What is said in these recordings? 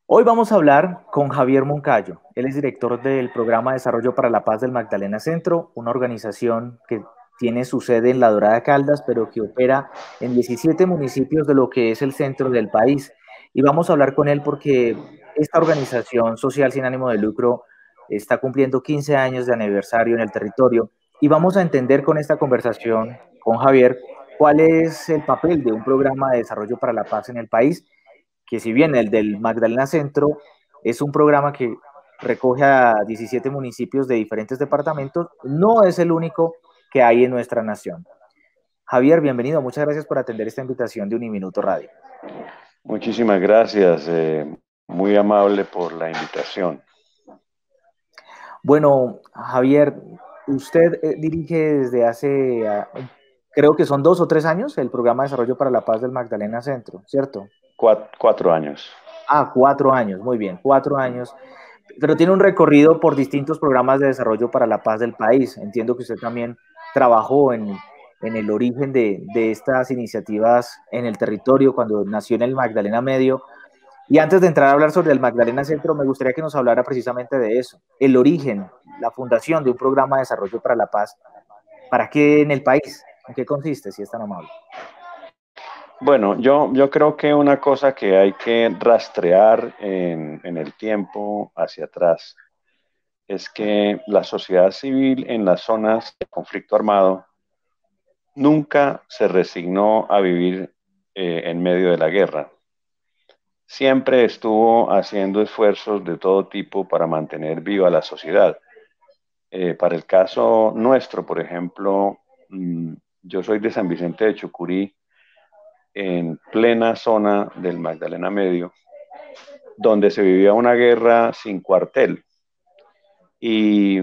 Hoy vamos a hablar con Javier Moncayo. Él es director del Programa de Desarrollo para la Paz del Magdalena Centro, una organización que tiene su sede en La Dorada Caldas, pero que opera en 17 municipios de lo que es el centro del país. Y vamos a hablar con él porque esta organización social sin ánimo de lucro está cumpliendo 15 años de aniversario en el territorio y vamos a entender con esta conversación con Javier cuál es el papel de un programa de desarrollo para la paz en el país, que si bien el del Magdalena Centro es un programa que recoge a 17 municipios de diferentes departamentos, no es el único que hay en nuestra nación. Javier, bienvenido. Muchas gracias por atender esta invitación de Uniminuto Radio. Muchísimas gracias, muy amable por la invitación. Bueno, Javier, usted dirige desde hace, creo que son 2 o 3 años, el programa de desarrollo para la paz del Magdalena Centro, ¿cierto? 4 años. 4 años, muy bien, 4 años. Pero tiene un recorrido por distintos programas de desarrollo para la paz del país. Entiendo que usted también trabajó en el origen de estas iniciativas en el territorio cuando nació en el Magdalena Medio. Y antes de entrar a hablar sobre el Magdalena Centro, me gustaría que nos hablara precisamente de eso, el origen, la fundación de un programa de desarrollo para la paz. ¿Para qué en el país? ¿En qué consiste, si es tan amable? Bueno, yo creo que una cosa que hay que rastrear en el tiempo hacia atrás es que la sociedad civil en las zonas de conflicto armado nunca se resignó a vivir en medio de la guerra. Siempre estuvo haciendo esfuerzos de todo tipo para mantener viva la sociedad. Para el caso nuestro, por ejemplo, yo soy de San Vicente de Chucurí, en plena zona del Magdalena Medio, donde se vivía una guerra sin cuartel. Y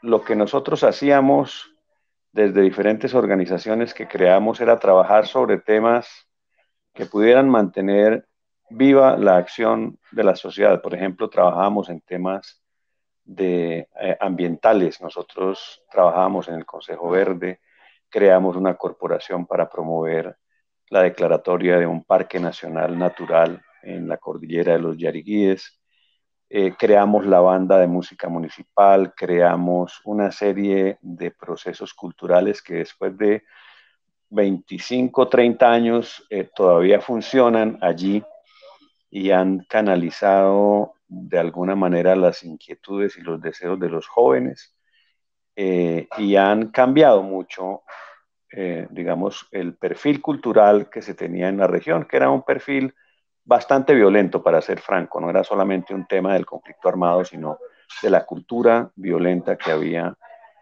lo que nosotros hacíamos desde diferentes organizaciones que creamos era trabajar sobre temas que pudieran mantener viva la acción de la sociedad. Por ejemplo, trabajábamos en temas ambientales. Nosotros trabajábamos en el Consejo Verde, creamos una corporación para promover la declaratoria de un parque nacional natural en la cordillera de los Yariguíes. Creamos la banda de música municipal, creamos una serie de procesos culturales que después de 25, 30 años todavía funcionan allí y han canalizado de alguna manera las inquietudes y los deseos de los jóvenes y han cambiado mucho, digamos, el perfil cultural que se tenía en la región, que era un perfil bastante violento, para ser franco. No era solamente un tema del conflicto armado, sino de la cultura violenta que había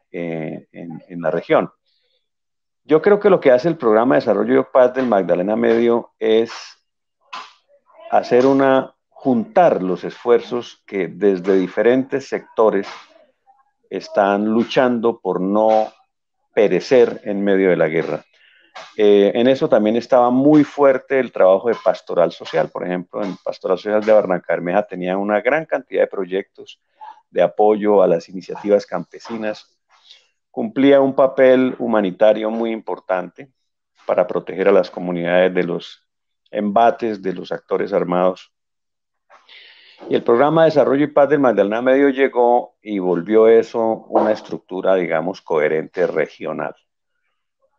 en la región. Yo creo que lo que hace el Programa de Desarrollo y Paz del Magdalena Medio es juntar los esfuerzos que desde diferentes sectores están luchando por no perecer en medio de la guerra. En eso también estaba muy fuerte el trabajo de pastoral social. Por ejemplo, en Pastoral Social de Barrancabermeja tenía una gran cantidad de proyectos de apoyo a las iniciativas campesinas. Cumplía un papel humanitario muy importante para proteger a las comunidades de los embates de los actores armados. Y el Programa de Desarrollo y Paz del Magdalena Medio llegó y volvió eso una estructura, digamos, coherente regional.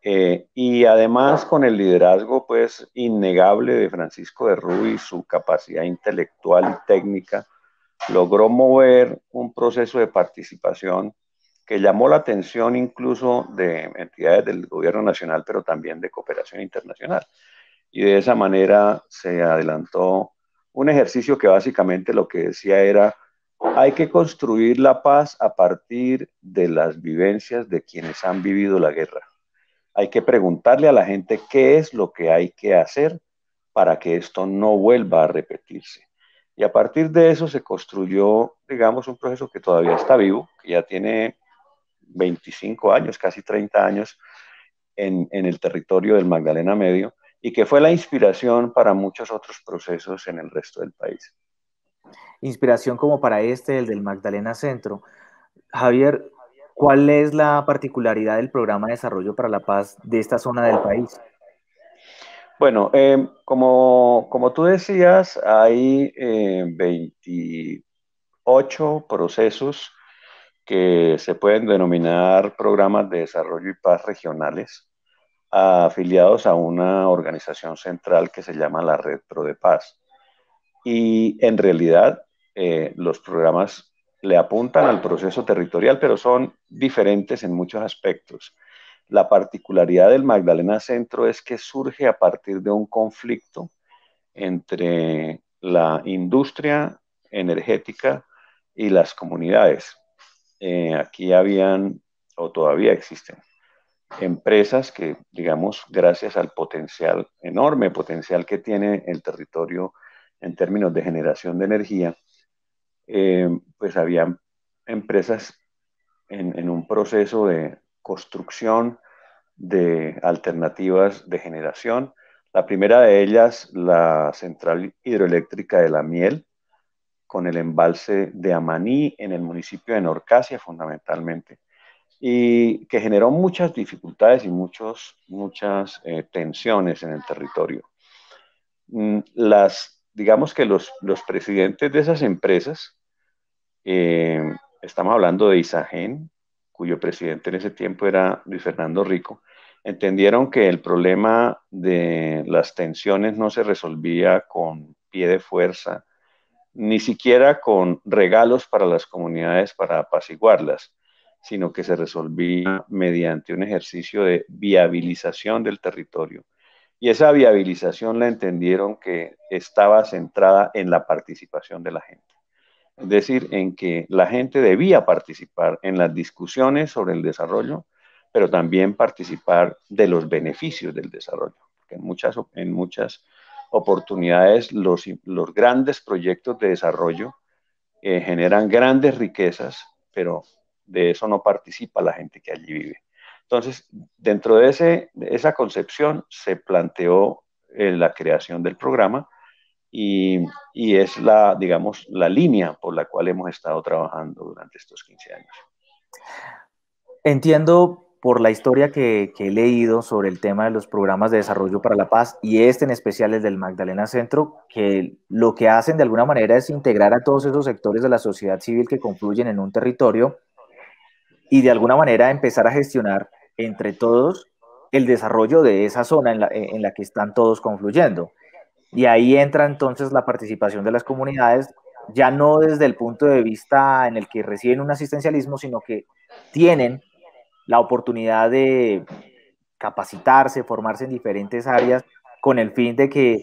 Y además con el liderazgo pues innegable de Francisco de Ruy, su capacidad intelectual y técnica, logró mover un proceso de participación que llamó la atención incluso de entidades del gobierno nacional, pero también de cooperación internacional. Y de esa manera se adelantó un ejercicio que básicamente lo que decía era: hay que construir la paz a partir de las vivencias de quienes han vivido la guerra. Hay que preguntarle a la gente qué es lo que hay que hacer para que esto no vuelva a repetirse. Y a partir de eso se construyó, digamos, un proceso que todavía está vivo, que ya tiene 25 años, casi 30 años en el territorio del Magdalena Medio, y que fue la inspiración para muchos otros procesos en el resto del país. Inspiración como para el del Magdalena Centro. Javier, ¿cuál es la particularidad del programa de desarrollo para la paz de esta zona del país? Bueno, como tú decías, hay 28 procesos que se pueden denominar programas de desarrollo y paz regionales, afiliados a una organización central que se llama la Red Pro de Paz. Y en realidad los programas le apuntan al proceso territorial, pero son diferentes en muchos aspectos. La particularidad del Magdalena Centro es que surge a partir de un conflicto entre la industria energética y las comunidades. Aquí habían, o todavía existen, empresas que, digamos, gracias al potencial, enorme potencial que tiene el territorio en términos de generación de energía, pues había empresas en un proceso de construcción de alternativas de generación. La primera de ellas, la central hidroeléctrica de La Miel, con el embalse de Amaní en el municipio de Norcasia, fundamentalmente, y que generó muchas dificultades y muchas tensiones en el territorio. Digamos que los presidentes de esas empresas, estamos hablando de Isagen, cuyo presidente en ese tiempo era Luis Fernando Rico, entendieron que el problema de las tensiones no se resolvía con pie de fuerza, ni siquiera con regalos para las comunidades para apaciguarlas, sino que se resolvía mediante un ejercicio de viabilización del territorio. Y esa viabilización la entendieron que estaba centrada en la participación de la gente. Es decir, en que la gente debía participar en las discusiones sobre el desarrollo, pero también participar de los beneficios del desarrollo. Porque en muchas oportunidades los grandes proyectos de desarrollo generan grandes riquezas, pero de eso no participa la gente que allí vive. Entonces, dentro de esa concepción se planteó la creación del programa y es digamos, la línea por la cual hemos estado trabajando durante estos 15 años. Entiendo por la historia que he leído sobre el tema de los programas de desarrollo para la paz y este en especial el del Magdalena Centro, que lo que hacen de alguna manera es integrar a todos esos sectores de la sociedad civil que confluyen en un territorio y de alguna manera empezar a gestionar entre todos el desarrollo de esa zona en la que están todos confluyendo. Y ahí entra entonces la participación de las comunidades, ya no desde el punto de vista en el que reciben un asistencialismo, sino que tienen la oportunidad de capacitarse, formarse en diferentes áreas, con el fin de que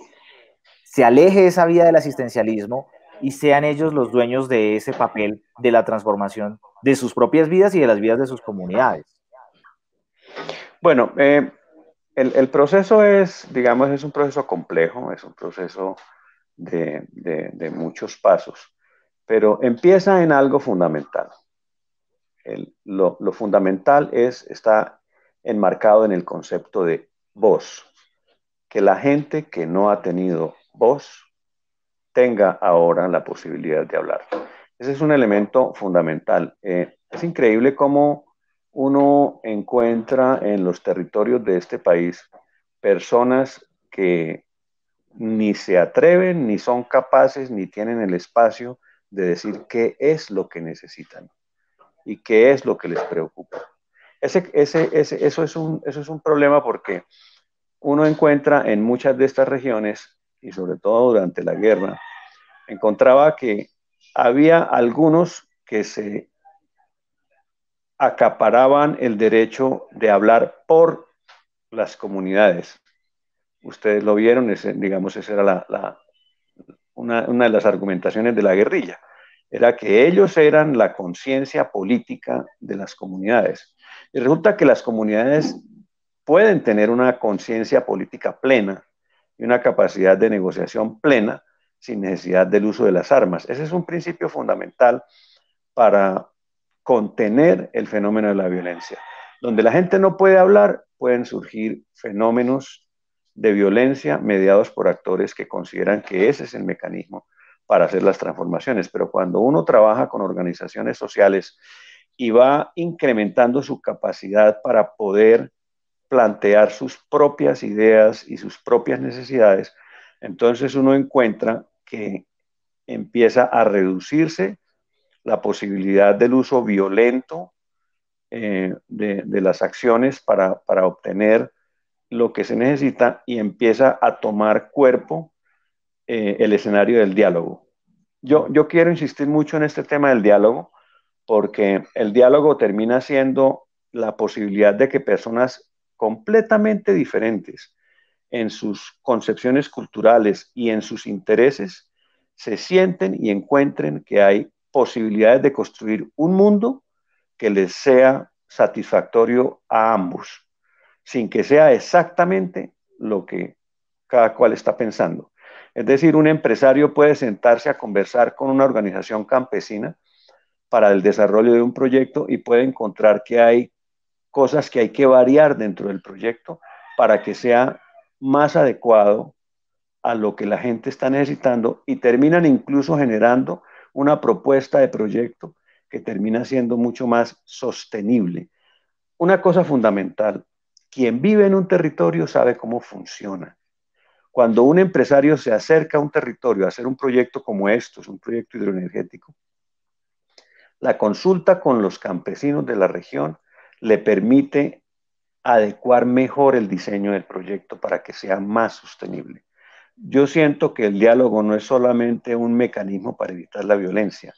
se aleje esa vía del asistencialismo y sean ellos los dueños de ese papel de la transformación de sus propias vidas y de las vidas de sus comunidades. Bueno, el proceso digamos, es un proceso complejo, es un proceso de muchos pasos, pero empieza en algo fundamental. Lo fundamental está enmarcado en el concepto de voz, que la gente que no ha tenido voz tenga ahora la posibilidad de hablar. Ese es un elemento fundamental. Es increíble cómo uno encuentra en los territorios de este país personas que ni se atreven, ni son capaces, ni tienen el espacio de decir qué es lo que necesitan y qué es lo que les preocupa. Eso es un problema porque uno encuentra en muchas de estas regiones, y sobre todo durante la guerra, encontraba que había algunos que se acaparaban el derecho de hablar por las comunidades. Ustedes lo vieron, digamos, esa era una de las argumentaciones de la guerrilla. Era que ellos eran la conciencia política de las comunidades. Y resulta que las comunidades pueden tener una conciencia política plena y una capacidad de negociación plena sin necesidad del uso de las armas. Ese es un principio fundamental para contener el fenómeno de la violencia. Donde la gente no puede hablar, pueden surgir fenómenos de violencia mediados por actores que consideran que ese es el mecanismo para hacer las transformaciones. Pero cuando uno trabaja con organizaciones sociales y va incrementando su capacidad para poder plantear sus propias ideas y sus propias necesidades, entonces uno encuentra que empieza a reducirse la posibilidad del uso violento de las acciones para obtener lo que se necesita y empieza a tomar cuerpo el escenario del diálogo. Yo quiero insistir mucho en este tema del diálogo porque el diálogo termina siendo la posibilidad de que personas completamente diferentes en sus concepciones culturales y en sus intereses se sienten y encuentren que hay posibilidades de construir un mundo que les sea satisfactorio a ambos, sin que sea exactamente lo que cada cual está pensando. Es decir, un empresario puede sentarse a conversar con una organización campesina para el desarrollo de un proyecto y puede encontrar que hay cosas que hay que variar dentro del proyecto para que sea más adecuado a lo que la gente está necesitando y terminan incluso generando una propuesta de proyecto que termina siendo mucho más sostenible. Una cosa fundamental, quien vive en un territorio sabe cómo funciona. Cuando un empresario se acerca a un territorio a hacer un proyecto como esto, es un proyecto hidroenergético, la consulta con los campesinos de la región le permite adecuar mejor el diseño del proyecto para que sea más sostenible. Yo siento que el diálogo no es solamente un mecanismo para evitar la violencia.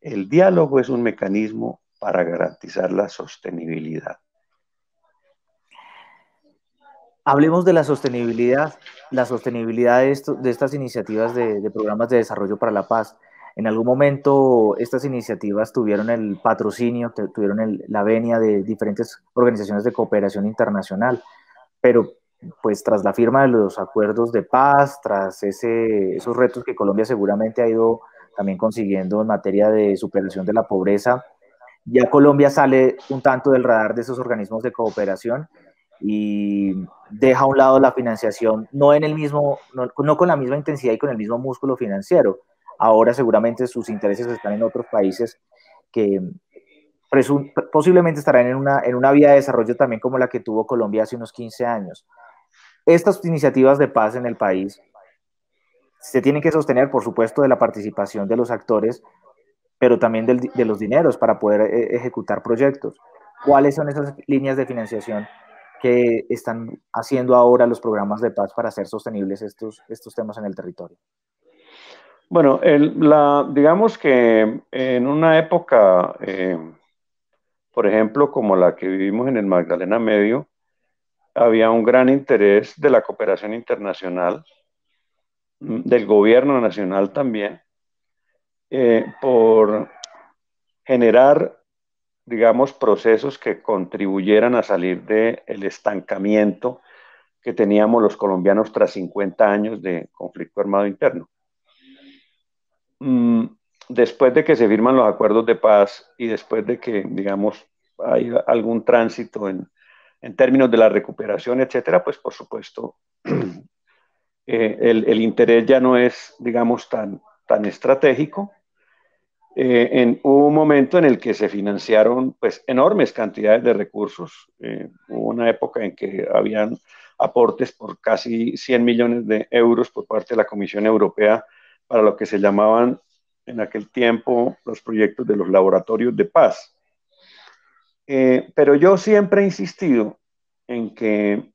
El diálogo es un mecanismo para garantizar la sostenibilidad. Hablemos de la sostenibilidad de estas iniciativas de programas de desarrollo para la paz. En algún momento estas iniciativas tuvieron el patrocinio, tuvieron la venia de diferentes organizaciones de cooperación internacional, pero pues tras la firma de los acuerdos de paz, tras esos retos que Colombia seguramente ha ido también consiguiendo en materia de superación de la pobreza, ya Colombia sale un tanto del radar de esos organismos de cooperación y deja a un lado la financiación, no con la misma intensidad y con el mismo músculo financiero. Ahora seguramente sus intereses están en otros países que posiblemente estarán en una vía de desarrollo también como la que tuvo Colombia hace unos 15 años. Estas iniciativas de paz en el país se tienen que sostener, por supuesto, de la participación de los actores, pero también de los dineros para poder ejecutar proyectos. ¿Cuáles son esas líneas de financiación que están haciendo ahora los programas de paz para hacer sostenibles estos temas en el territorio? Bueno, digamos que en una época, por ejemplo, como la que vivimos en el Magdalena Medio, había un gran interés de la cooperación internacional, del gobierno nacional también, por generar, digamos, procesos que contribuyeran a salir del estancamiento que teníamos los colombianos tras 50 años de conflicto armado interno. Después de que se firman los acuerdos de paz y después de que, digamos, hay algún tránsito en términos de la recuperación, etcétera, pues por supuesto, el interés ya no es, digamos, tan estratégico. Hubo un momento en el que se financiaron pues enormes cantidades de recursos. Hubo una época en que habían aportes por casi 100 millones de euros por parte de la Comisión Europea para lo que se llamaban en aquel tiempo los proyectos de los laboratorios de paz. Pero yo siempre he insistido en que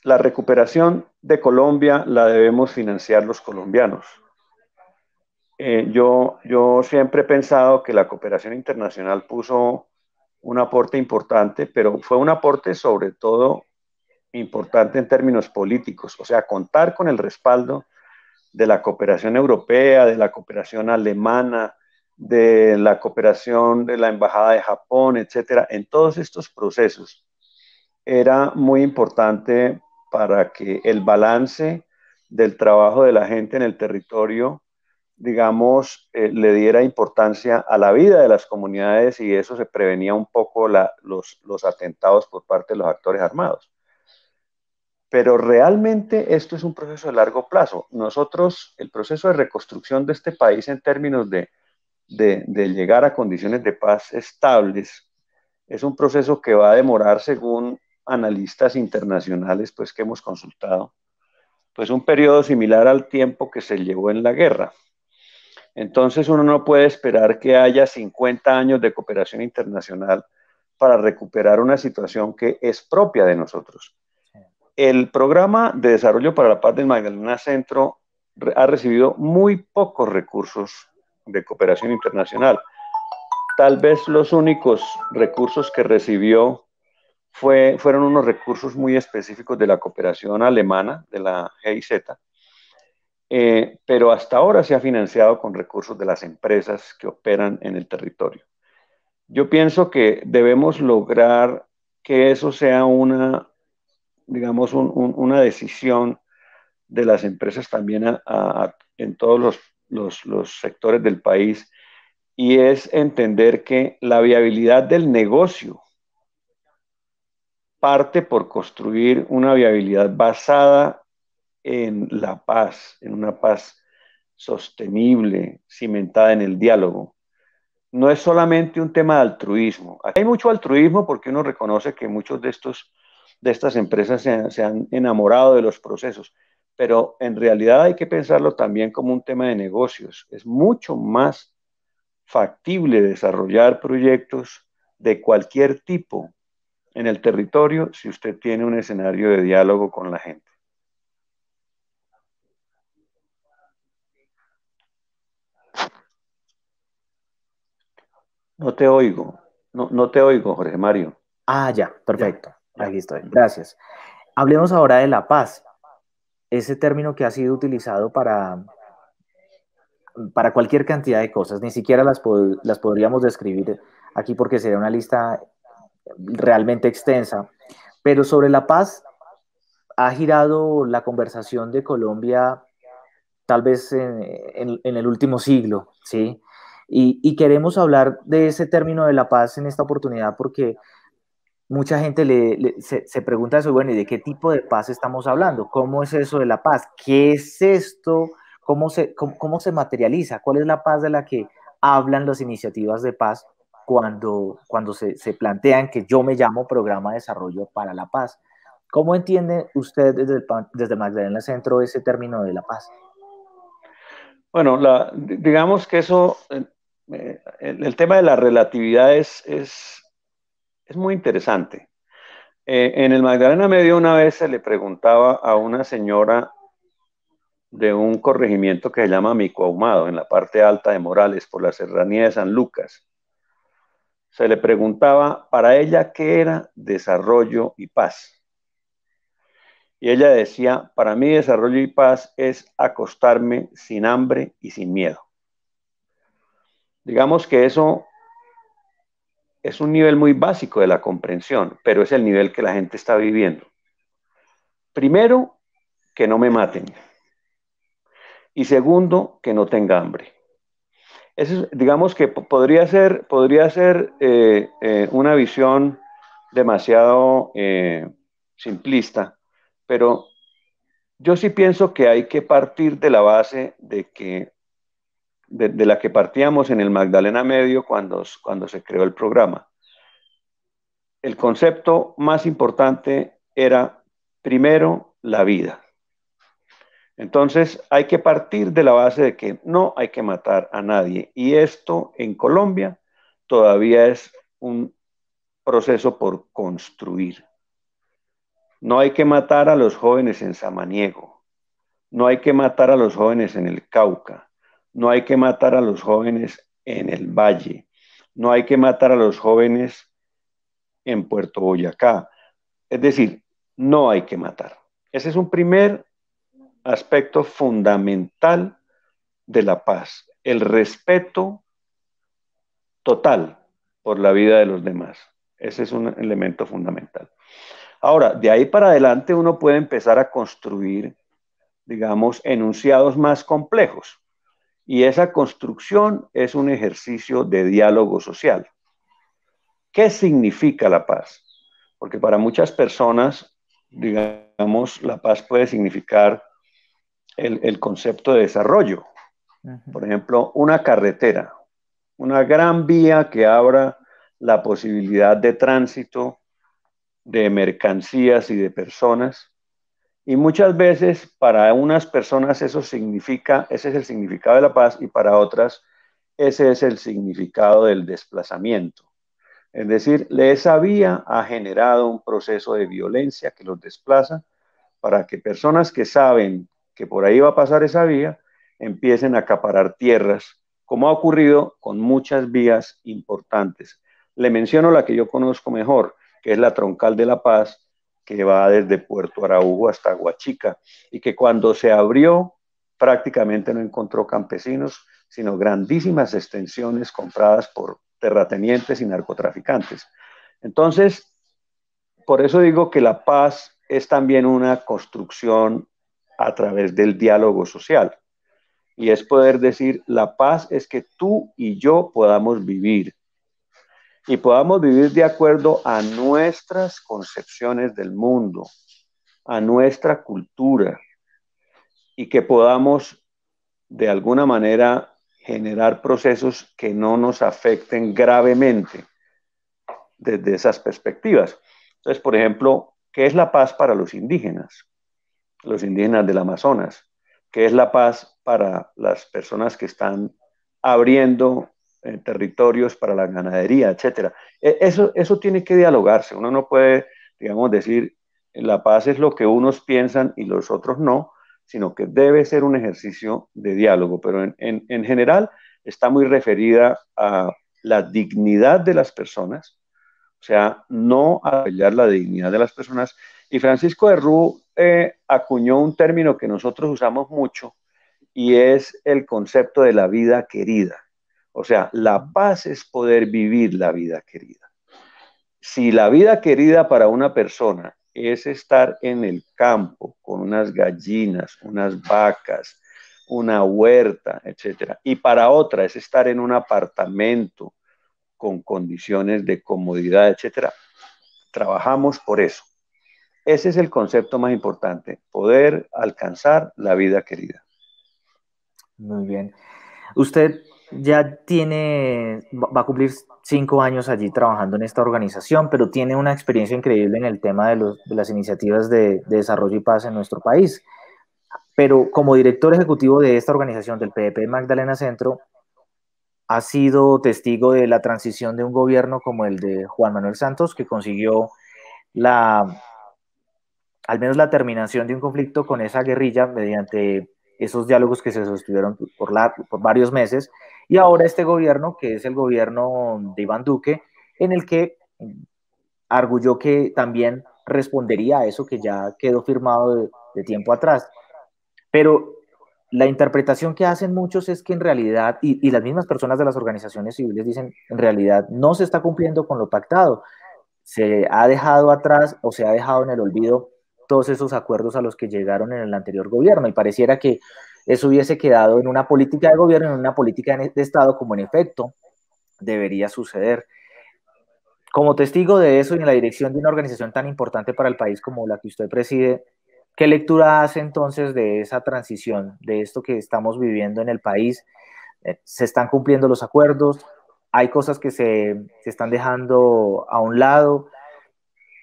la recuperación de Colombia la debemos financiar los colombianos. Yo siempre he pensado que la cooperación internacional puso un aporte importante, pero fue un aporte sobre todo importante en términos políticos, o sea, contar con el respaldo de la cooperación europea, de la cooperación alemana, de la cooperación de la Embajada de Japón, etcétera, en todos estos procesos era muy importante para que el balance del trabajo de la gente en el territorio, digamos, le diera importancia a la vida de las comunidades y eso se prevenía un poco los atentados por parte de los actores armados. Pero realmente esto es un proceso de largo plazo. Nosotros, el proceso de reconstrucción de este país en términos de llegar a condiciones de paz estables, es un proceso que va a demorar, según analistas internacionales pues, que hemos consultado, pues un periodo similar al tiempo que se llevó en la guerra. Entonces uno no puede esperar que haya 50 años de cooperación internacional para recuperar una situación que es propia de nosotros. El programa de desarrollo para la paz del Magdalena Centro ha recibido muy pocos recursos de cooperación internacional. Tal vez los únicos recursos que recibió fueron unos recursos muy específicos de la cooperación alemana, de la GIZ, pero hasta ahora se ha financiado con recursos de las empresas que operan en el territorio. Yo pienso que debemos lograr que eso sea digamos, una decisión de las empresas también en todos los sectores del país, y es entender que la viabilidad del negocio parte por construir una viabilidad basada en la paz, en una paz sostenible, cimentada en el diálogo. No es solamente un tema de altruismo. Aquí hay mucho altruismo porque uno reconoce que muchos de estas empresas se han enamorado de los procesos, pero en realidad hay que pensarlo también como un tema de negocios. Es mucho más factible desarrollar proyectos de cualquier tipo en el territorio si usted tiene un escenario de diálogo con la gente. No te oigo, no te oigo, Jorge Mario. Ah, ya, Ya, perfecto. ya. Aquí estoy. Gracias. Hablemos ahora de la paz, ese término que ha sido utilizado para cualquier cantidad de cosas. Ni siquiera las podríamos describir aquí porque sería una lista realmente extensa. Pero sobre la paz ha girado la conversación de Colombia tal vez en el último siglo, ¿sí? Y queremos hablar de ese término de la paz en esta oportunidad porque mucha gente se pregunta eso, bueno, ¿y de qué tipo de paz estamos hablando? ¿Cómo es eso de la paz? ¿Qué es esto? ¿Cómo se materializa? ¿Cuál es la paz de la que hablan las iniciativas de paz cuando se plantean que yo me llamo Programa de Desarrollo para la Paz? ¿Cómo entiende usted desde Magdalena Centro ese término de la paz? Bueno, digamos que eso, el tema de la relatividad es muy interesante. En el Magdalena Medio una vez se le preguntaba a una señora de un corregimiento que se llama Mico Ahumado, en la parte alta de Morales, por la serranía de San Lucas. Se le preguntaba para ella qué era desarrollo y paz. Y ella decía, para mí desarrollo y paz es acostarme sin hambre y sin miedo. Digamos que eso es un nivel muy básico de la comprensión, pero es el nivel que la gente está viviendo. Primero, que no me maten. Y segundo, que no tenga hambre. Eso, digamos que podría ser una visión demasiado simplista, pero yo sí pienso que hay que partir de la base de la que partíamos en el Magdalena Medio cuando se creó el programa. El concepto más importante era, primero, la vida. Entonces hay que partir de la base de que no hay que matar a nadie. Y esto en Colombia todavía es un proceso por construir. No hay que matar a los jóvenes en Samaniego. No hay que matar a los jóvenes en el Cauca. No hay que matar a los jóvenes en el Valle. No hay que matar a los jóvenes en Puerto Boyacá. Es decir, no hay que matar. Ese es un primer aspecto fundamental de la paz, el respeto total por la vida de los demás. Ese es un elemento fundamental. Ahora, de ahí para adelante uno puede empezar a construir, digamos, enunciados más complejos. Y esa construcción es un ejercicio de diálogo social. ¿Qué significa la paz? Porque para muchas personas, digamos, la paz puede significar el concepto de desarrollo. Por ejemplo, una carretera, una gran vía que abra la posibilidad de tránsito de mercancías y de personas. Y muchas veces para unas personas eso significa, ese es el significado de la paz, y para otras ese es el significado del desplazamiento. Es decir, esa vía ha generado un proceso de violencia que los desplaza para que personas que saben que por ahí va a pasar esa vía empiecen a acaparar tierras, como ha ocurrido con muchas vías importantes. Le menciono la que yo conozco mejor, que es la Troncal de la Paz, que va desde Puerto Araujo hasta Huachica, y que cuando se abrió prácticamente no encontró campesinos, sino grandísimas extensiones compradas por terratenientes y narcotraficantes. Entonces, por eso digo que la paz es también una construcción a través del diálogo social. Y es poder decir, la paz es que tú y yo podamos vivir. Y podamos vivir de acuerdo a nuestras concepciones del mundo, a nuestra cultura. Y que podamos, de alguna manera, generar procesos que no nos afecten gravemente desde esas perspectivas. Entonces, por ejemplo, ¿qué es la paz para los indígenas del Amazonas? ¿Qué es la paz para las personas que están abriendo territorios para la ganadería, etcétera? Eso tiene que dialogarse. Uno no puede, digamos, decir la paz es lo que unos piensan y los otros no, sino que debe ser un ejercicio de diálogo, pero en general está muy referida a la dignidad de las personas, o sea, no apoyar la dignidad de las personas. Y Francisco de Rú acuñó un término que nosotros usamos mucho y es el concepto de la vida querida. O sea, la paz es poder vivir la vida querida. Si la vida querida para una persona es estar en el campo con unas gallinas, unas vacas, una huerta, etcétera, y para otra es estar en un apartamento con condiciones de comodidad, etcétera, trabajamos por eso. Ese es el concepto más importante, poder alcanzar la vida querida. Muy bien. Usted ya va a cumplir 5 años allí trabajando en esta organización, pero tiene una experiencia increíble en el tema de las iniciativas de desarrollo y paz en nuestro país. Pero como director ejecutivo de esta organización, del PDP Magdalena Centro, ha sido testigo de la transición de un gobierno como el de Juan Manuel Santos, que consiguió al menos la terminación de un conflicto con esa guerrilla mediante esos diálogos que se sostuvieron por varios meses, y ahora este gobierno, que es el gobierno de Iván Duque, en el que arguyó que también respondería a eso que ya quedó firmado de tiempo atrás. Pero la interpretación que hacen muchos es que en realidad, y las mismas personas de las organizaciones civiles dicen, en realidad no se está cumpliendo con lo pactado, se ha dejado atrás o se ha dejado en el olvido todos esos acuerdos a los que llegaron en el anterior gobierno, y pareciera que eso hubiese quedado en una política de gobierno, en una política de Estado, como en efecto debería suceder. Como testigo de eso y en la dirección de una organización tan importante para el país como la que usted preside, ¿qué lectura hace entonces de esa transición, de esto que estamos viviendo en el país? ¿Se están cumpliendo los acuerdos? ¿Hay cosas que se están dejando a un lado?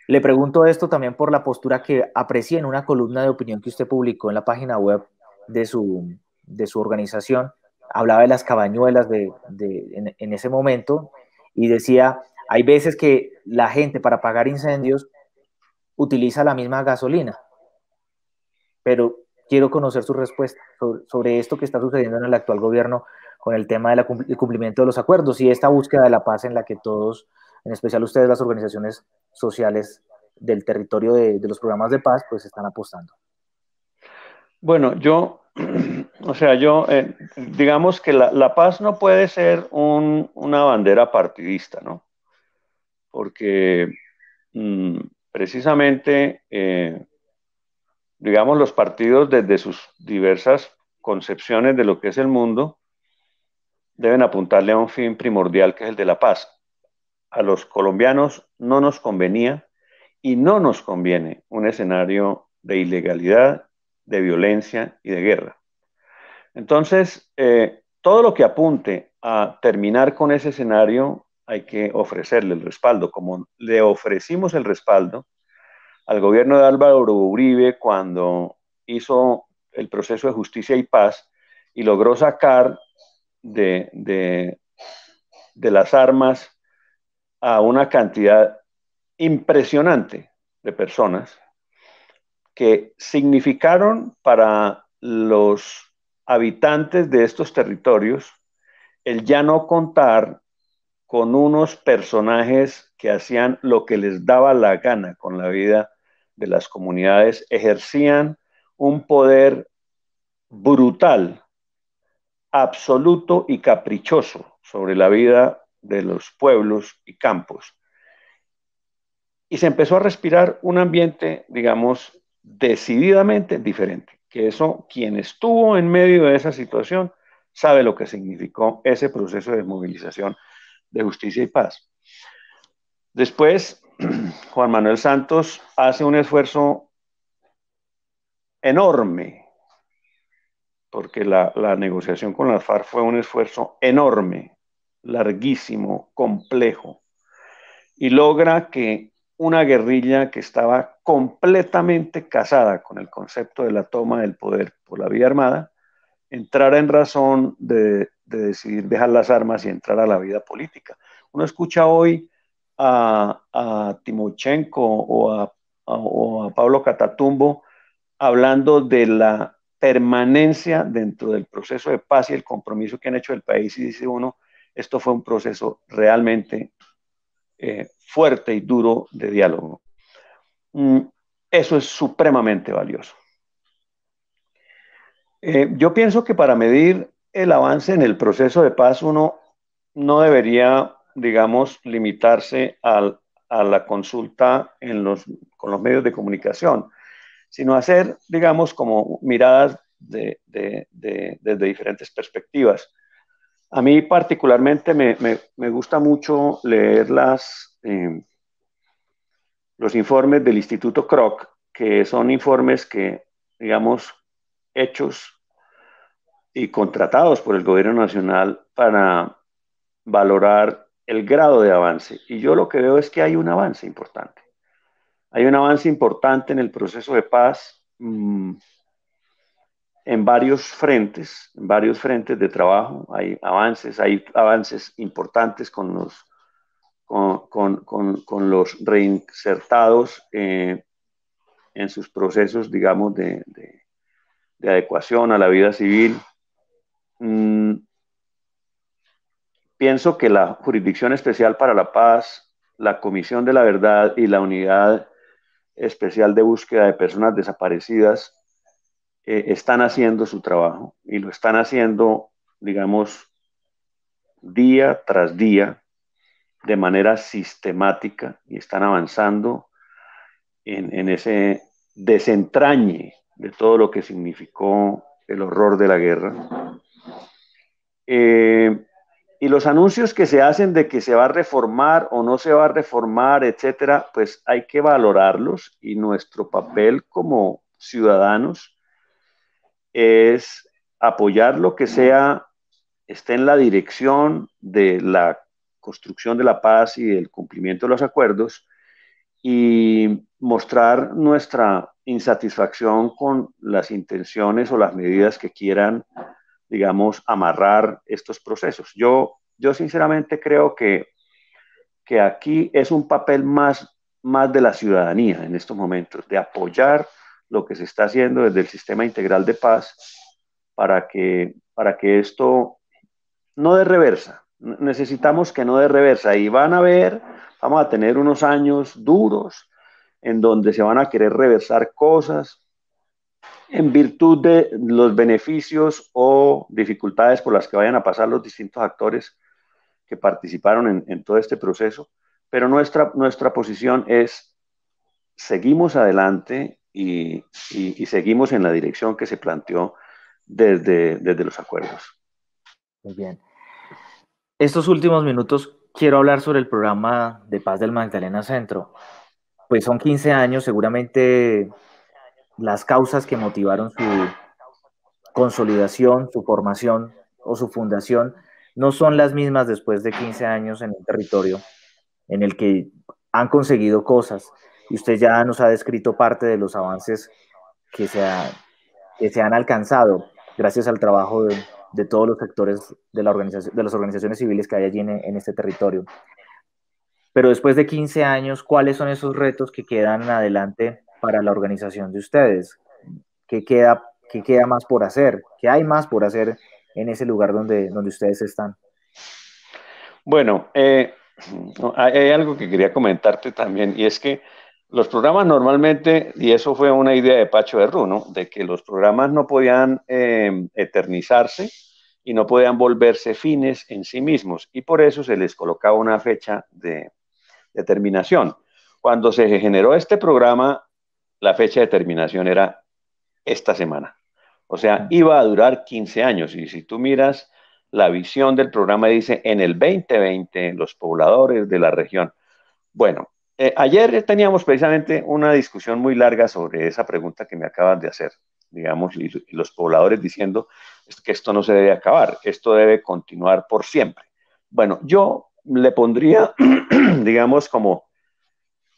Le pregunto esto también por la postura que aprecié en una columna de opinión que usted publicó en la página web de su organización. Hablaba de las cabañuelas en ese momento y decía, hay veces que la gente para apagar incendios utiliza la misma gasolina, pero quiero conocer su respuesta sobre esto que está sucediendo en el actual gobierno con el tema del cumplimiento de los acuerdos y esta búsqueda de la paz en la que todos, en especial ustedes, las organizaciones sociales del territorio de los programas de paz, pues están apostando. Bueno, digamos que la paz no puede ser una bandera partidista, ¿no? Porque precisamente, digamos, los partidos desde sus diversas concepciones de lo que es el mundo, deben apuntarle a un fin primordial que es el de la paz. A los colombianos no nos convenía y no nos conviene un escenario de ilegalidad, de violencia y de guerra. Entonces, todo lo que apunte a terminar con ese escenario hay que ofrecerle el respaldo, como le ofrecimos el respaldo al gobierno de Álvaro Uribe cuando hizo el proceso de justicia y paz y logró sacar de las armas a una cantidad impresionante de personas que significaron para los habitantes de estos territorios el ya no contar con unos personajes que hacían lo que les daba la gana con la vida de las comunidades, ejercían un poder brutal, absoluto y caprichoso sobre la vida de los pueblos y campos. Y se empezó a respirar un ambiente, digamos, decididamente diferente, que eso, quien estuvo en medio de esa situación, sabe lo que significó ese proceso de movilización de justicia y paz. Después, Juan Manuel Santos hace un esfuerzo enorme, porque la negociación con las FARC fue un esfuerzo enorme, larguísimo, complejo, y logra que una guerrilla que estaba completamente casada con el concepto de la toma del poder por la vía armada, entrara en razón de decidir dejar las armas y entrar a la vida política. Uno escucha hoy a Timochenko o a Pablo Catatumbo hablando de la permanencia dentro del proceso de paz y el compromiso que han hecho el país, y dice uno, esto fue un proceso realmente fuerte y duro de diálogo. Eso es supremamente valioso. Yo pienso que para medir el avance en el proceso de paz uno no debería, digamos, limitarse a la consulta con los medios de comunicación, sino hacer, digamos, como miradas desde diferentes perspectivas. A mí particularmente me gusta mucho leer los informes del Instituto Kroc, que son informes que, digamos, hechos y contratados por el gobierno nacional para valorar el grado de avance. Y yo lo que veo es que hay un avance importante. Hay un avance importante en el proceso de paz en varios frentes de trabajo. Hay avances importantes con los reinsertados en sus procesos, digamos, de adecuación a la vida civil. Pienso que la Jurisdicción Especial para la Paz, la Comisión de la Verdad y la Unidad Especial de Búsqueda de Personas Desaparecidas están haciendo su trabajo y lo están haciendo, digamos, día tras día, de manera sistemática, y están avanzando en ese desentrañe de todo lo que significó el horror de la guerra. Y los anuncios que se hacen de que se va a reformar o no se va a reformar, etcétera, pues hay que valorarlos, y nuestro papel como ciudadanos es apoyar lo que sea, esté en la dirección de la construcción de la paz y del cumplimiento de los acuerdos, y mostrar nuestra insatisfacción con las intenciones o las medidas que quieran, digamos, amarrar estos procesos. Yo sinceramente creo que aquí es un papel más de la ciudadanía en estos momentos, de apoyar lo que se está haciendo desde el sistema integral de paz para que esto no dé reversa. Necesitamos que no dé reversa, y vamos a tener unos años duros en donde se van a querer reversar cosas en virtud de los beneficios o dificultades por las que vayan a pasar los distintos actores que participaron en todo este proceso, pero nuestra posición es: seguimos adelante y seguimos en la dirección que se planteó desde los acuerdos. Muy bien. Estos últimos minutos quiero hablar sobre el programa de paz del Magdalena Centro. Pues son 15 años, seguramente las causas que motivaron su consolidación, su formación o su fundación no son las mismas después de 15 años en un territorio en el que han conseguido cosas y usted ya nos ha descrito parte de los avances que que se han alcanzado gracias al trabajo de todos los sectores de la organización, de las organizaciones civiles que hay allí en este territorio. Pero después de 15 años, ¿cuáles son esos retos que quedan adelante para la organización de ustedes? Qué queda más por hacer? ¿Qué hay más por hacer en ese lugar donde ustedes están? Bueno, no, hay algo que quería comentarte también, y es que los programas normalmente, y eso fue una idea de Pacho de Rú, ¿no? De que los programas no podían eternizarse y no podían volverse fines en sí mismos, y por eso se les colocaba una fecha de terminación. Cuando se generó este programa, la fecha de terminación era esta semana. O sea, iba a durar 15 años. Y si tú miras la visión del programa, dice en el 2020, los pobladores de la región. Bueno, ayer teníamos precisamente una discusión muy larga sobre esa pregunta que me acabas de hacer, digamos, y los pobladores diciendo que esto no se debe acabar, esto debe continuar por siempre. Bueno, yo le pondría, digamos, como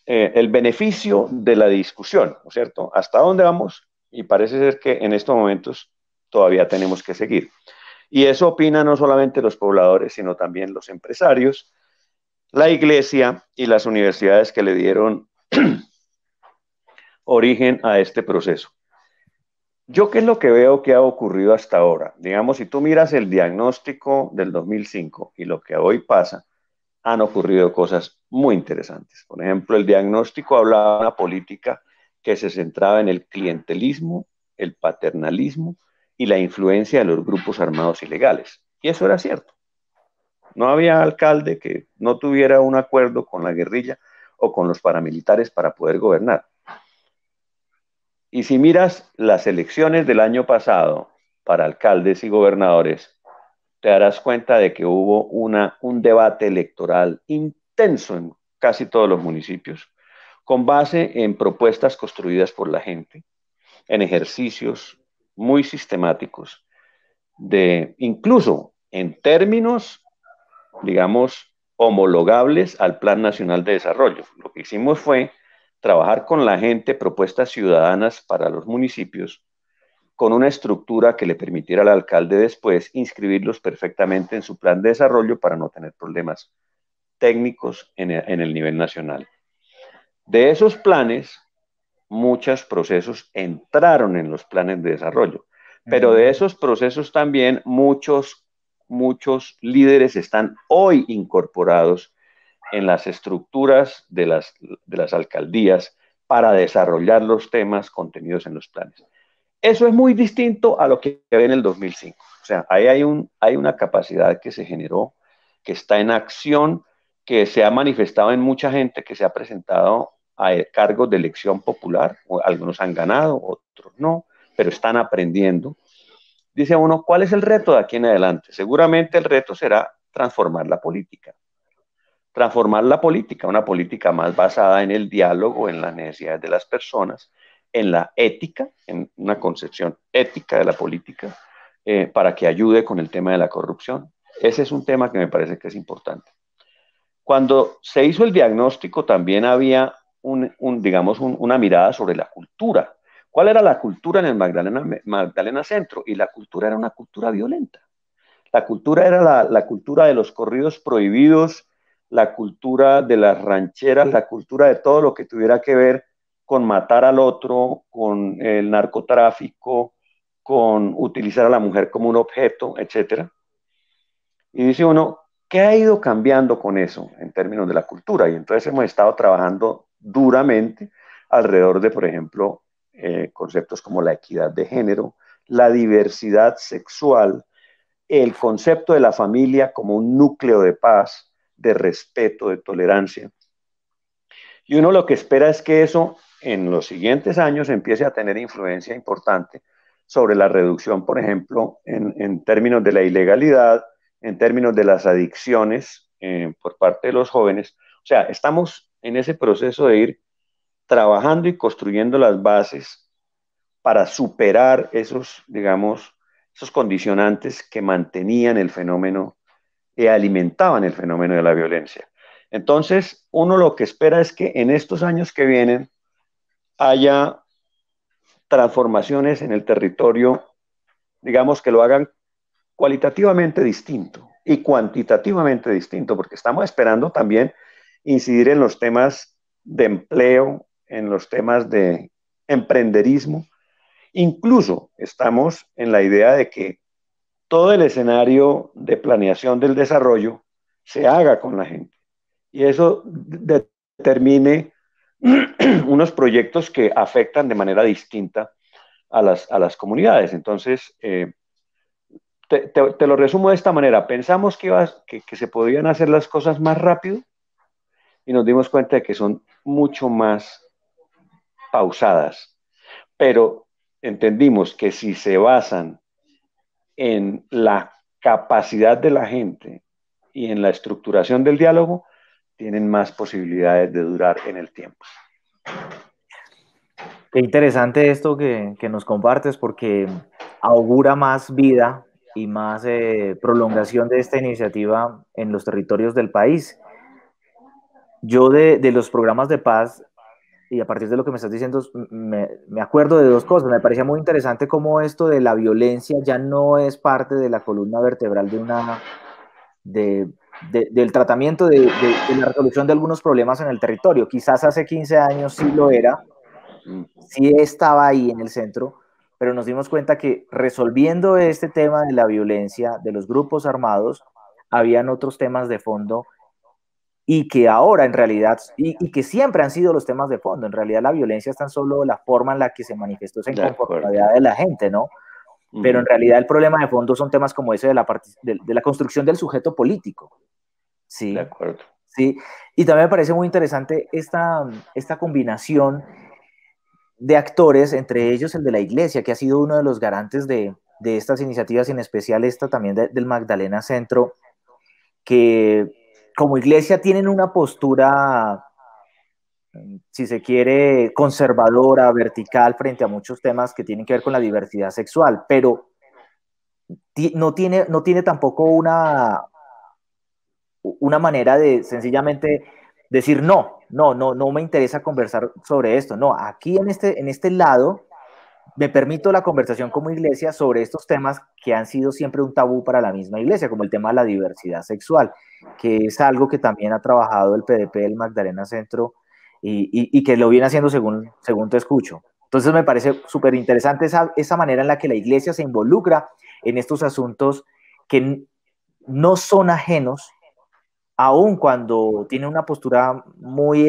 el beneficio de la discusión, ¿no es cierto? ¿Hasta dónde vamos? Y parece ser que en estos momentos todavía tenemos que seguir. Y eso opina no solamente los pobladores, sino también los empresarios, la iglesia y las universidades que le dieron origen a este proceso. Yo, ¿qué es lo que veo que ha ocurrido hasta ahora? Digamos, si tú miras el diagnóstico del 2005 y lo que hoy pasa, han ocurrido cosas muy interesantes. Por ejemplo, el diagnóstico hablaba de una política que se centraba en el clientelismo, el paternalismo y la influencia de los grupos armados ilegales. Y eso era cierto. No había alcalde que no tuviera un acuerdo con la guerrilla o con los paramilitares para poder gobernar. Y si miras las elecciones del año pasado para alcaldes y gobernadores, te darás cuenta de que hubo un debate electoral intenso en casi todos los municipios, con base en propuestas construidas por la gente, en ejercicios muy sistemáticos, incluso en términos, digamos, homologables al Plan Nacional de Desarrollo. Lo que hicimos fue trabajar con la gente propuestas ciudadanas para los municipios con una estructura que le permitiera al alcalde después inscribirlos perfectamente en su plan de desarrollo para no tener problemas técnicos en el nivel nacional. De esos planes, muchos procesos entraron en los planes de desarrollo, pero de esos procesos también muchos líderes están hoy incorporados en las estructuras de las alcaldías para desarrollar los temas contenidos en los planes. Eso es muy distinto a lo que ve en el 2005. O sea, ahí hay una capacidad que se generó, que está en acción, que se ha manifestado en mucha gente que se ha presentado a cargos de elección popular. Algunos han ganado, otros no, pero están aprendiendo. Dice uno, ¿cuál es el reto de aquí en adelante? Seguramente el reto será transformar la política. Transformar la política, una política más basada en el diálogo, en las necesidades de las personas, en la ética, en una concepción ética de la política, para que ayude con el tema de la corrupción. Ese es un tema que me parece que es importante. Cuando se hizo el diagnóstico también había digamos, una mirada sobre la cultura. ¿Cuál era la cultura en el Magdalena Centro? Y la cultura era una cultura violenta. La cultura era la cultura de los corridos prohibidos, la cultura de las rancheras, la cultura de todo lo que tuviera que ver con matar al otro, con el narcotráfico, con utilizar a la mujer como un objeto, etc. Y dice uno, ¿qué ha ido cambiando con eso en términos de la cultura? Y entonces hemos estado trabajando duramente alrededor de, por ejemplo, conceptos como la equidad de género, la diversidad sexual, el concepto de la familia como un núcleo de paz, de respeto, de tolerancia. Y uno lo que espera es que eso en los siguientes años empiece a tener influencia importante sobre la reducción, por ejemplo, en términos de la ilegalidad, en términos de las adicciones por parte de los jóvenes. O sea, estamos en ese proceso de ir trabajando y construyendo las bases para superar esos, digamos, esos condicionantes que mantenían el fenómeno y alimentaban el fenómeno de la violencia. Entonces, uno lo que espera es que en estos años que vienen haya transformaciones en el territorio, digamos que lo hagan cualitativamente distinto y cuantitativamente distinto, porque estamos esperando también incidir en los temas de empleo, en los temas de emprenderismo. Incluso estamos en la idea de que todo el escenario de planeación del desarrollo se haga con la gente y eso determine unos proyectos que afectan de manera distinta a las comunidades. Entonces, te lo resumo de esta manera. Pensamos que se podían hacer las cosas más rápido y nos dimos cuenta de que son mucho más pausadas. Pero entendimos que si se basan en la capacidad de la gente y en la estructuración del diálogo, tienen más posibilidades de durar en el tiempo. Qué interesante esto que nos compartes porque augura más vida y más prolongación de esta iniciativa en los territorios del país. Yo de los programas de paz, y a partir de lo que me estás diciendo, me acuerdo de dos cosas. Me parecía muy interesante cómo esto de la violencia ya no es parte de la columna vertebral de, del tratamiento de la resolución de algunos problemas en el territorio. Quizás hace 15 años sí lo era, sí estaba ahí en el centro, pero nos dimos cuenta que resolviendo este tema de la violencia, de los grupos armados, habían otros temas de fondo y que ahora en realidad, y que siempre han sido los temas de fondo, en realidad la violencia es tan solo la forma en la que se manifestó esa De acuerdo. inconformidad de la gente, ¿no? Pero en realidad el problema de fondo son temas como ese de la construcción del sujeto político, De ¿sí? acuerdo. Sí, y también me parece muy interesante esta combinación de actores, entre ellos el de la Iglesia, que ha sido uno de los garantes de estas iniciativas, y en especial esta también del Magdalena Centro, que como Iglesia tienen una postura, si se quiere, conservadora, vertical, frente a muchos temas que tienen que ver con la diversidad sexual, pero no tiene tampoco una manera de sencillamente decir no me interesa conversar sobre esto. No, aquí en este lado me permito la conversación como iglesia sobre estos temas que han sido siempre un tabú para la misma iglesia, como el tema de la diversidad sexual, que es algo que también ha trabajado el PDP del Magdalena Centro y que lo viene haciendo según te escucho. Entonces me parece súper interesante esa manera en la que la iglesia se involucra en estos asuntos que no son ajenos, aun cuando tiene una postura muy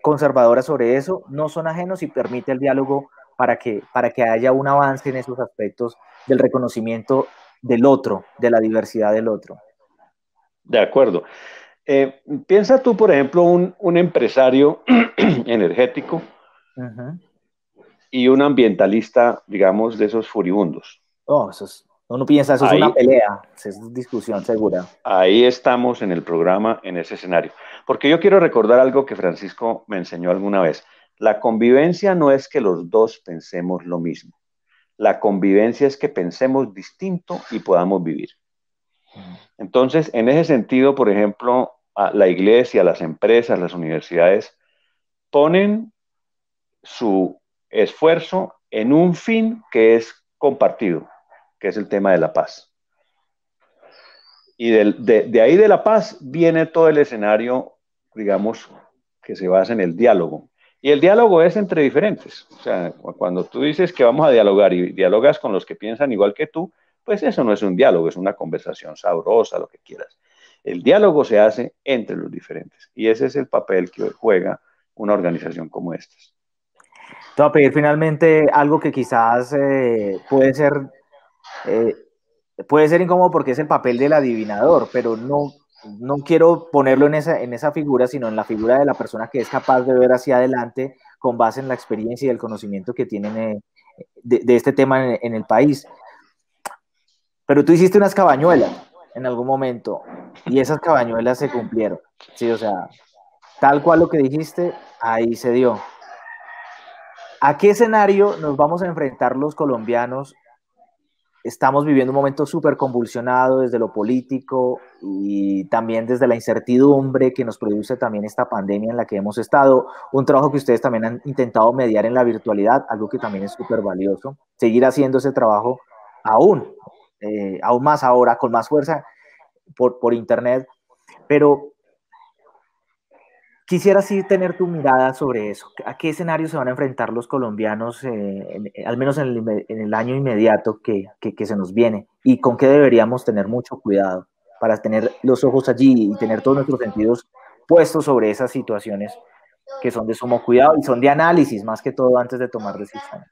conservadora sobre eso, no son ajenos y permite el diálogo para que haya un avance en esos aspectos del reconocimiento del otro, de la diversidad del otro. De acuerdo. Piensa tú, por ejemplo, un empresario energético y un ambientalista, digamos, de esos furibundos. Oh, uno piensa, eso es una Ahí, pelea, es discusión segura. ahí estamos en el programa, en ese escenario. Porque yo quiero recordar algo que Francisco me enseñó alguna vez. La convivencia no es que los dos pensemos lo mismo. La convivencia es que pensemos distinto y podamos vivir. Entonces, en ese sentido, por ejemplo, a la iglesia, las empresas, las universidades ponen su esfuerzo en un fin que es compartido, que es el tema de la paz. Y de ahí de la paz viene todo el escenario, digamos, que se basa en el diálogo. Y el diálogo es entre diferentes. O sea, cuando tú dices que vamos a dialogar y dialogas con los que piensan igual que tú, pues eso no es un diálogo, es una conversación sabrosa, lo que quieras. El diálogo se hace entre los diferentes. Y ese es el papel que juega una organización como esta. Te voy a pedir finalmente algo que quizás eh, puede ser incómodo porque es el papel del adivinador, pero no quiero ponerlo en esa figura, sino en la figura de la persona que es capaz de ver hacia adelante con base en la experiencia y el conocimiento que tienen de este tema en el país. Pero tú hiciste unas cabañuelas en algún momento y esas cabañuelas se cumplieron. Sí, o sea, tal cual lo que dijiste, ahí se dio. ¿A qué escenario nos vamos a enfrentar los colombianos estamos viviendo un momento súper convulsionado desde lo político y también desde la incertidumbre que nos produce también esta pandemia en la que hemos estado. Un trabajo que ustedes también han intentado mediar en la virtualidad, algo que también es súper valioso. Seguir haciendo ese trabajo aún, aún más ahora, con más fuerza por Internet. Pero quisiera sí tener tu mirada sobre eso. ¿A qué escenarios se van a enfrentar los colombianos, al menos en el año inmediato que se nos viene? ¿Y con qué deberíamos tener mucho cuidado para tener los ojos allí y tener todos nuestros sentidos puestos sobre esas situaciones que son de sumo cuidado y son de análisis más que todo antes de tomar decisiones?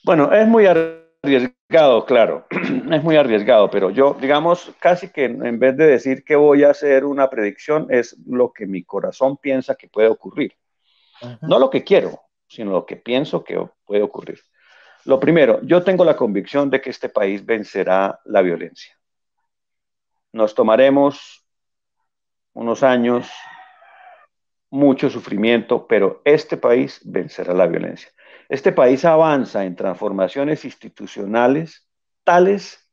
Bueno, es muy arriesgado, claro, es muy arriesgado, pero yo, digamos, casi que en vez de decir que voy a hacer una predicción, es lo que mi corazón piensa que puede ocurrir. No lo que quiero, sino lo que pienso que puede ocurrir. Lo primero, yo tengo la convicción de que este país vencerá la violencia. Nos tomaremos unos años, mucho sufrimiento, pero este país vencerá la violencia. Este país avanza en transformaciones institucionales tales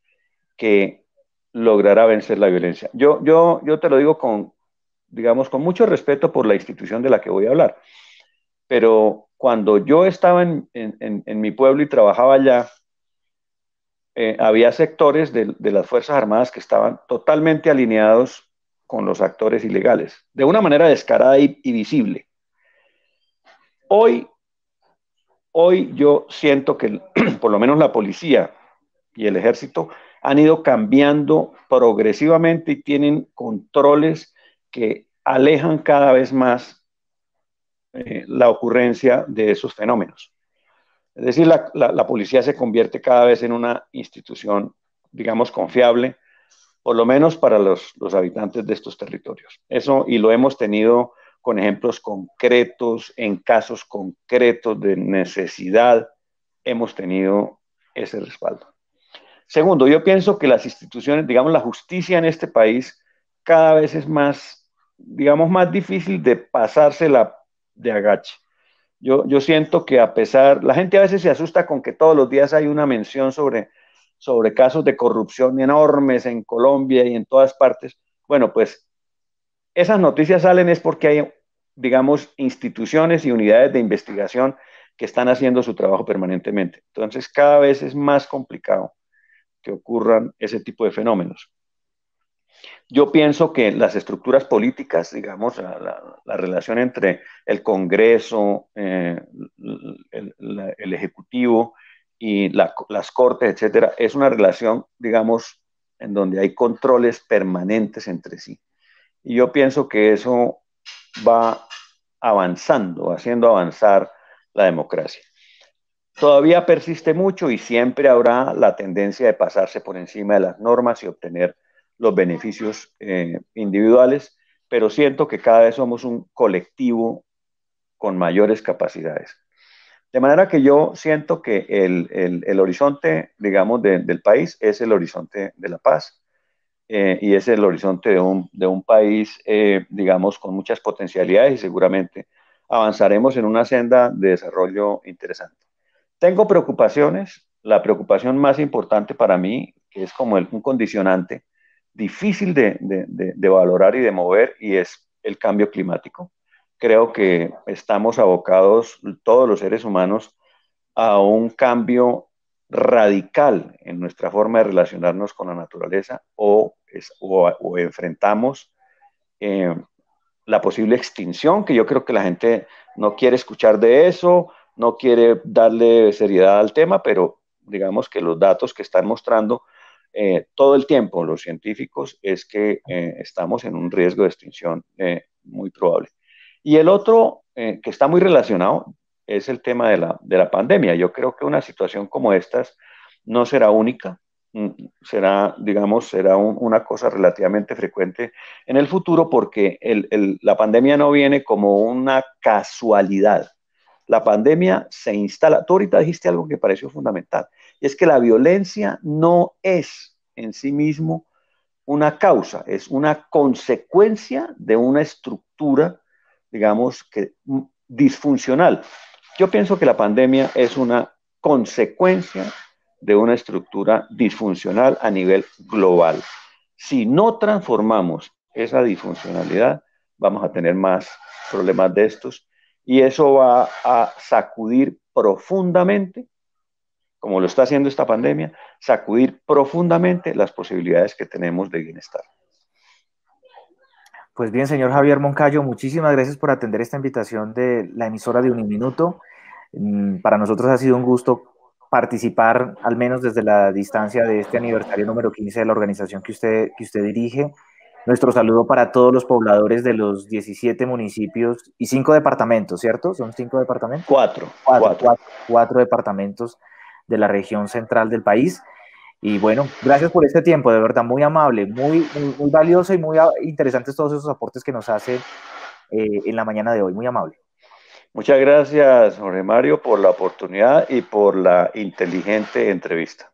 que logrará vencer la violencia. Yo te lo digo con, digamos, con mucho respeto por la institución de la que voy a hablar, pero cuando yo estaba en mi pueblo y trabajaba allá, había sectores de las Fuerzas Armadas que estaban totalmente alineados con los actores ilegales, de una manera descarada y visible. Hoy yo siento que por lo menos la policía y el ejército han ido cambiando progresivamente y tienen controles que alejan cada vez más la ocurrencia de esos fenómenos. Es decir, la policía se convierte cada vez en una institución, digamos, confiable, por lo menos para los habitantes de estos territorios. Eso, y lo hemos tenido con ejemplos concretos, en casos concretos de necesidad, hemos tenido ese respaldo. Segundo, yo pienso que las instituciones, digamos, la justicia en este país cada vez es más, digamos, más difícil de pasársela de agache. Yo siento que a pesar, la gente a veces se asusta con que todos los días hay una mención sobre casos de corrupción enormes en Colombia y en todas partes. Bueno, pues esas noticias salen es porque hay, digamos, instituciones y unidades de investigación que están haciendo su trabajo permanentemente. Entonces, cada vez es más complicado que ocurran ese tipo de fenómenos. Yo pienso que las estructuras políticas, digamos, la relación entre el Congreso, el Ejecutivo y las Cortes, etcétera, es una relación, digamos, en donde hay controles permanentes entre sí. Y yo pienso que eso va avanzando, haciendo avanzar la democracia. Todavía persiste mucho y siempre habrá la tendencia de pasarse por encima de las normas y obtener los beneficios individuales, pero siento que cada vez somos un colectivo con mayores capacidades. De manera que yo siento que el horizonte, digamos, del país es el horizonte de la paz y es el horizonte de un país, digamos, con muchas potencialidades y seguramente avanzaremos en una senda de desarrollo interesante. Tengo preocupaciones. La preocupación más importante para mí, que es como un condicionante difícil de valorar y de mover, y es el cambio climático. Creo que estamos abocados, todos los seres humanos, a un cambio radical en nuestra forma de relacionarnos con la naturaleza o enfrentamos eh, la posible extinción, que yo creo que la gente no quiere escuchar de eso, no quiere darle seriedad al tema, pero digamos que los datos que están mostrando todo el tiempo los científicos es que estamos en un riesgo de extinción muy probable. Y el otro que está muy relacionado es el tema de la pandemia. Yo creo que una situación como estas no será única, será, digamos, será una cosa relativamente frecuente en el futuro porque la pandemia no viene como una casualidad. La pandemia se instala. Tú ahorita dijiste algo que pareció fundamental, y es que la violencia no es en sí mismo una causa, es una consecuencia de una estructura, digamos, que disfuncional. Yo pienso que la pandemia es una consecuencia de una estructura disfuncional a nivel global. Si no transformamos esa disfuncionalidad, vamos a tener más problemas de estos y eso va a sacudir profundamente, como lo está haciendo esta pandemia, sacudir profundamente las posibilidades que tenemos de bienestar. Pues bien, señor Javier Moncayo, muchísimas gracias por atender esta invitación de la emisora de Uniminuto. Para nosotros ha sido un gusto participar, al menos desde la distancia de este aniversario número 15 de la organización que usted dirige. Nuestro saludo para todos los pobladores de los 17 municipios y 5 departamentos, ¿cierto? ¿Son 5 departamentos? Cuatro departamentos de la región central del país. Y bueno, gracias por este tiempo, de verdad, muy amable, muy valioso y muy interesantes todos esos aportes que nos hace en la mañana de hoy, muy amable. Muchas gracias, Jorge Mario, por la oportunidad y por la inteligente entrevista.